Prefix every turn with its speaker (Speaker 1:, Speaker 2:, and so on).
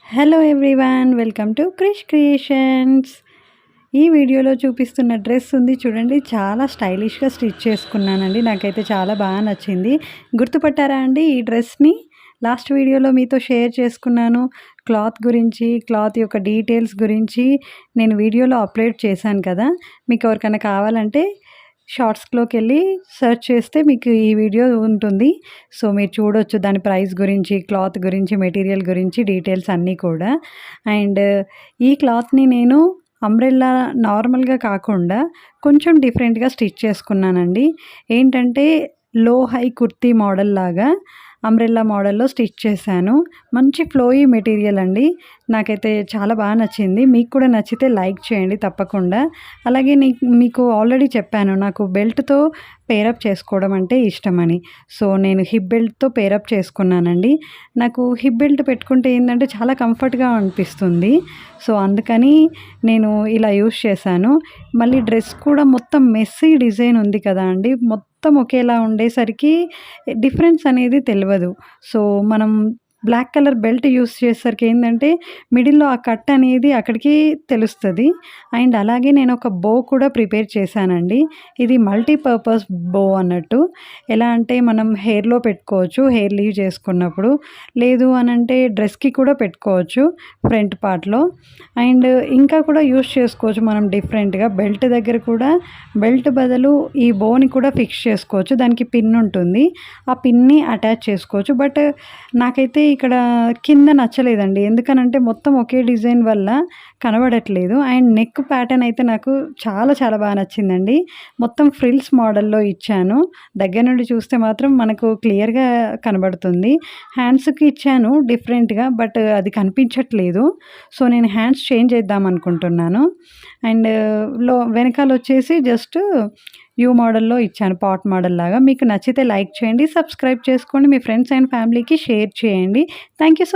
Speaker 1: Hello everyone, welcome to Krish Creations. ఈ వీడియోలో చూపిస్తున్న డ్రెస్ ఉంది చూడండి, చాలా స్టైలిష్గా స్టిచ్ చేసుకున్నానండి. నాకైతే చాలా బాగా నచ్చింది. గుర్తుపట్టారా అండి ఈ డ్రెస్ని? లాస్ట్ వీడియోలో మీతో షేర్ చేసుకున్నాను. క్లాత్ గురించి, క్లాత్ యొక్క డీటెయిల్స్ గురించి నేను వీడియోలో అప్లోడ్ చేశాను కదా. మీకు ఎవరికైనా కావాలంటే షార్ట్స్లోకి వెళ్ళి సెర్చ్ చేస్తే మీకు ఈ వీడియో ఉంటుంది. సో మీరు చూడొచ్చు దాని ప్రైస్ గురించి, క్లాత్ గురించి, మెటీరియల్ గురించి డీటెయిల్స్ అన్నీ కూడా. అండ్ ఈ క్లాత్ని నేను అంబ్రెల్లా నార్మల్గా కాకుండా కొంచెం డిఫరెంట్గా స్టిచ్ చేసుకున్నానండి. ఏంటంటే లో హై కుర్తీ మోడల్ లాగా అంబ్రెల్లా మోడల్లో స్టిచ్ చేశాను. మంచి ఫ్లోయీ మెటీరియల్ అండి. నాకైతే చాలా బాగా నచ్చింది. మీకు కూడా నచ్చితే లైక్ చేయండి తప్పకుండా. అలాగే మీకు ఆల్రెడీ చెప్పాను, నాకు బెల్ట్తో పేరప్ చేసుకోవడం అంటే ఇష్టమని. సో నేను హిప్ బెల్ట్తో పేరప్ చేసుకున్నానండి. నాకు హిప్ బెల్ట్ పెట్టుకుంటే ఏంటంటే చాలా కంఫర్ట్గా అనిపిస్తుంది. సో అందుకని నేను ఇలా యూస్ చేశాను. మళ్ళీ డ్రెస్ కూడా మొత్తం మెస్సీ డిజైన్ ఉంది కదా అండి, మొత్తం ఒకేలా ఉండేసరికి డిఫరెన్స్ అనేది తెలియదు. సో మనం బ్లాక్ కలర్ బెల్ట్ యూస్ చేసేసరికి ఏంటంటే మిడిల్లో ఆ కట్ అనేది అక్కడికి తెలుస్తుంది. అండ్ అలాగే నేను ఒక బో కూడా ప్రిపేర్ చేశానండి. ఇది మల్టీపర్పస్ బో అన్నట్టు. ఎలా అంటే మనం హెయిర్లో పెట్టుకోవచ్చు, హెయిర్ లీవ్ చేసుకున్నప్పుడు. లేదు అని అంటే డ్రెస్కి కూడా పెట్టుకోవచ్చు ఫ్రంట్ పార్ట్లో. అండ్ ఇంకా కూడా యూస్ చేసుకోవచ్చు మనం డిఫరెంట్గా. బెల్ట్ దగ్గర కూడా బెల్ట్ బదులు ఈ బోని కూడా ఫిక్స్ చేసుకోవచ్చు. దానికి పిన్ ఉంటుంది, ఆ పిన్ని అటాచ్ చేసుకోవచ్చు. బట్ నాకైతే ఇక్కడ కింద నచ్చలేదండి. ఎందుకనంటే మొత్తం ఒకే డిజైన్ వల్ల కనబడట్లేదు. అండ్ నెక్ ప్యాటర్న్ అయితే నాకు చాలా చాలా బాగా నచ్చిందండి. మొత్తం ఫ్రిల్స్ మోడల్లో ఇచ్చాను. దగ్గర నుండి చూస్తే మాత్రం మనకు క్లియర్గా కనబడుతుంది. హ్యాండ్స్కి ఇచ్చాను డిఫరెంట్గా, బట్ అది కనిపించట్లేదు. సో నేను హ్యాండ్స్ చేంజ్ చేద్దాం అనుకుంటున్నాను. అండ్ వెనకాల వచ్చేసి జస్ట్ యూ మోడల్లో ఇచ్చాను, పాట్ మోడల్ లాగా. మీకు నచ్చితే లైక్ చేయండి, సబ్స్క్రైబ్ చేసుకోండి, మీ ఫ్రెండ్స్ అండ్ ఫ్యామిలీకి షేర్ చేయండి. Thank you so